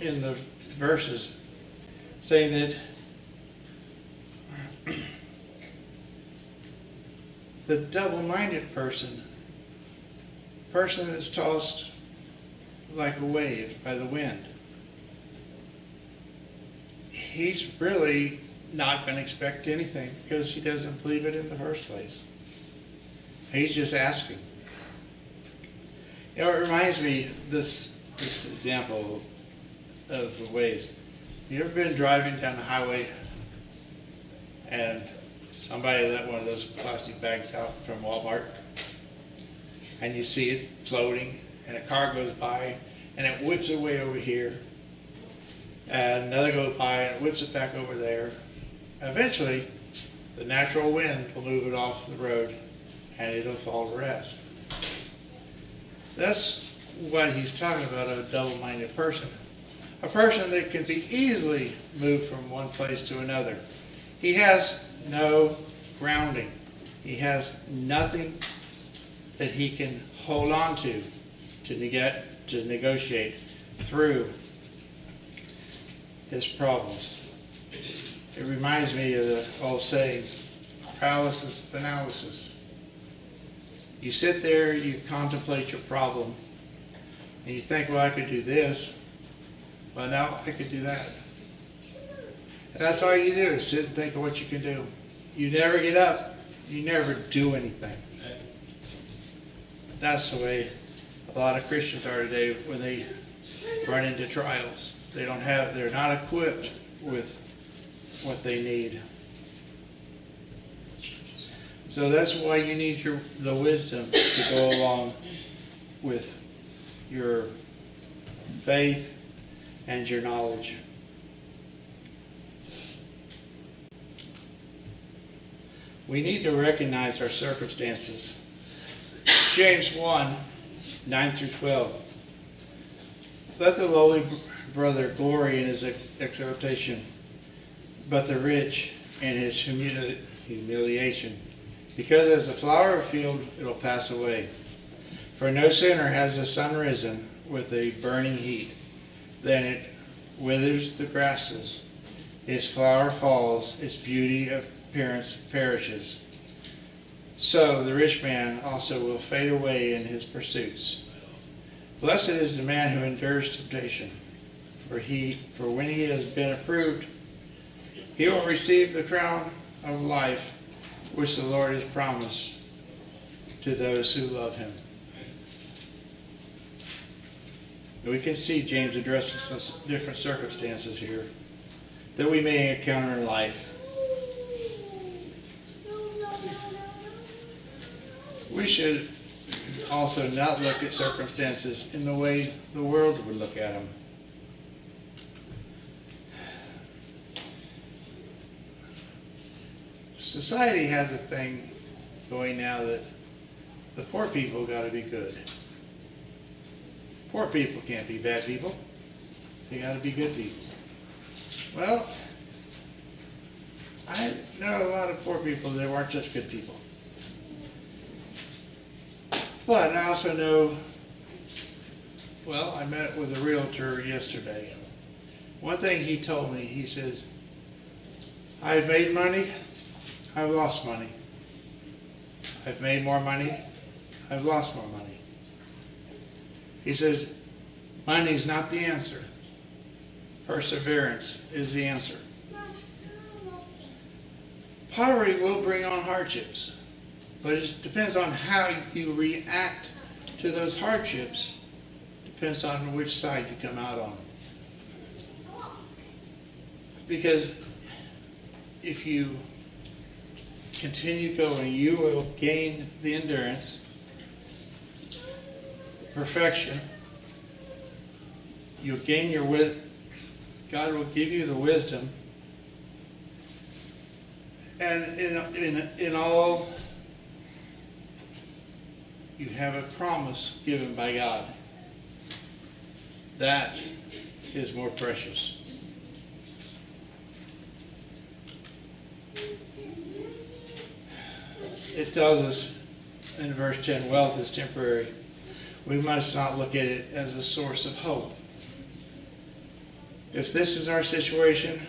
in the verses saying that the double-minded person that's tossed like a wave by the wind, he's really not going to expect anything because he doesn't believe it in the first place. He's just asking. You know, it reminds me, this example of the waves. You ever been driving down the highway and somebody let one of those plastic bags out from Walmart and you see it floating and a car goes by and it whips it way over here and another goes by and it whips it back over there. Eventually, the natural wind will move it off the road and it'll fall to rest. That's what he's talking about, a double-minded person. A person that can be easily moved from one place to another. He has no grounding. He has nothing that he can hold on to negotiate through his problems. It reminds me of the old saying, paralysis of analysis. You sit there, you contemplate your problem, and you think, well, I could do this. Well, now I could do that. And that's all you do is sit and think of what you can do. You never get up. You never do anything. That's the way a lot of Christians are today when they run into trials. They're not equipped with what they need. So that's why you need the wisdom to go along with your faith and your knowledge. We need to recognize our circumstances. James 1, 9 through 12. Let the lowly brother glory in his exaltation, but the rich in his humiliation. Because as the flower of the field, it will pass away. For no sooner has the sun risen with a burning heat, than it withers the grasses. Its flower falls, its beauty appearance perishes. So the rich man also will fade away in his pursuits. Blessed is the man who endures temptation, for when he has been approved, he will receive the crown of life which the Lord has promised to those who love him. We can see James addressing some different circumstances here that we may encounter in life. We should also not look at circumstances in the way the world would look at them. Society has a thing going now that the poor people got to be good. Poor people can't be bad people. They got to be good people. Well, I know a lot of poor people that weren't such good people. But I also know, well, I met with a realtor yesterday. One thing he told me, he said, I've made money, I've lost money. I've made more money, I've lost more money. He said, money's not the answer. Perseverance is the answer. Poverty will bring on hardships, but it depends on how you react to those hardships. Depends on which side you come out on. Because if you continue going, you will gain the endurance, perfection. You'll gain your wisdom. God will give you the wisdom. And in all, you have a promise given by God. That is more precious. It tells us in verse 10, wealth is temporary. We must not look at it as a source of hope. If this is our situation,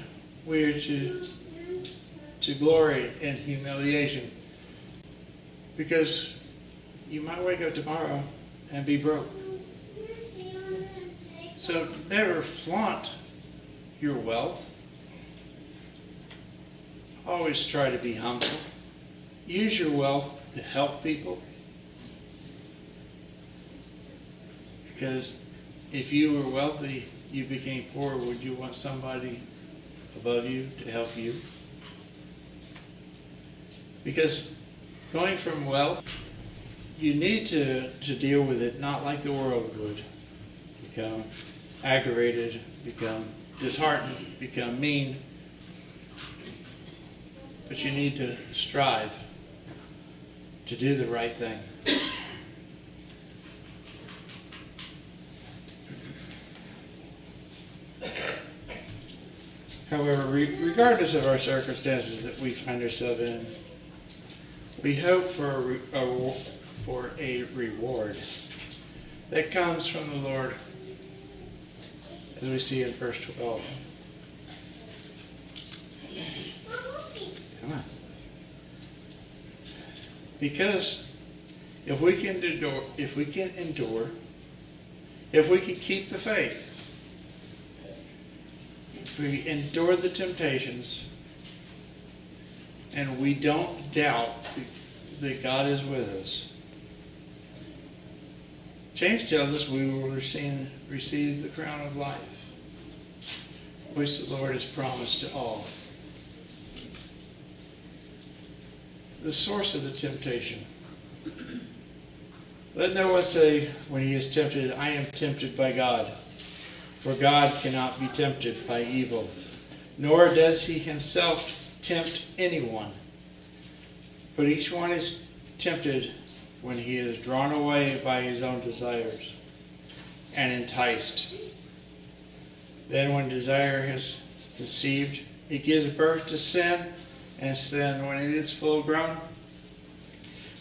we are to glory in humiliation. Because you might wake up tomorrow and be broke. So never flaunt your wealth. Always try to be humble. Use your wealth to help people. Because if you were wealthy, you became poor, would you want somebody above you to help you? Because going from wealth, you need to deal with it not like the world would. Become aggravated, become disheartened, become mean. But you need to strive to do the right thing. However, regardless of our circumstances that we find ourselves in, we hope for a reward that comes from the Lord, as we see in verse 12. Come on. Because if we can endure, if we can keep the faith, if we endure the temptations, and we don't doubt that God is with us, James tells us we will receive the crown of life, which the Lord has promised to all. The source of the temptation. Let no one say when he is tempted, I am tempted by God. For God cannot be tempted by evil, nor does he himself tempt anyone. But each one is tempted when he is drawn away by his own desires and enticed. Then when desire has conceived, it gives birth to sin, and sin, when it is full grown,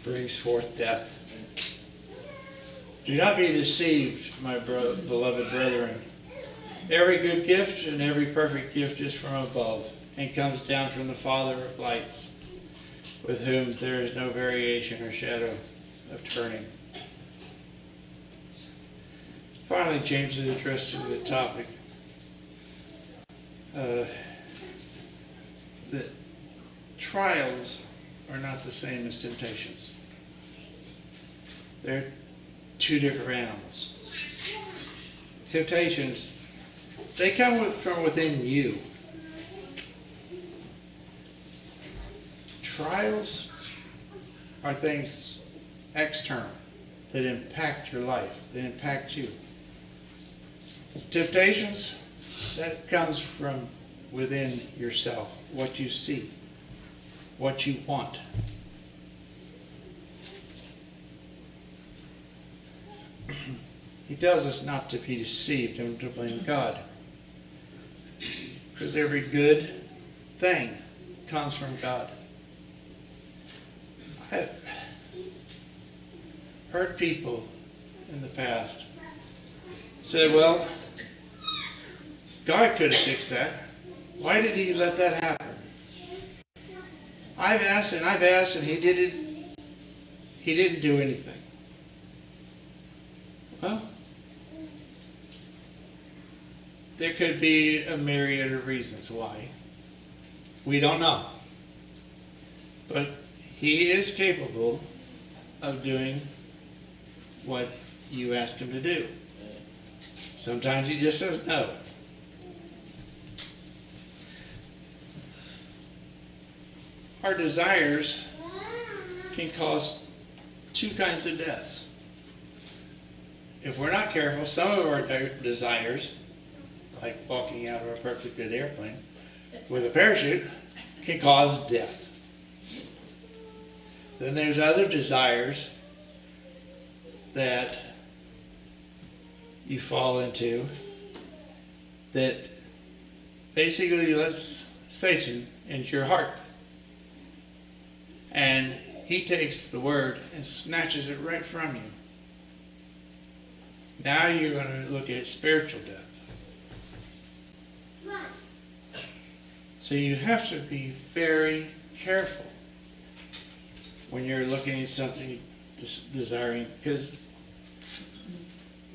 brings forth death. Do not be deceived, my beloved brethren. Every good gift and every perfect gift is from above, and comes down from the Father of lights, with whom there is no variation or shadow of turning. Finally, James is addressing the topic that trials are not the same as temptations. They're two different animals. Temptations, they come from within you. Trials are things external that impact your life, that impact you. Temptations, that comes from within yourself, what you see, what you want. He tells us not to be deceived and to blame God. Because every good thing comes from God. I've heard people in the past say, well, God could have fixed that. Why did he let that happen? I've asked and he didn't do anything. Well, there could be a myriad of reasons why. We don't know. But he is capable of doing what you ask him to do. Sometimes he just says no. Our desires can cause two kinds of deaths. If we're not careful, some of our desires, like walking out of a perfectly good airplane with a parachute, can cause death. Then there's other desires that you fall into that basically lets Satan into your heart. And he takes the word and snatches it right from you. Now you're going to look at spiritual death. So you have to be very careful when you're looking at something desiring, because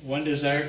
one desire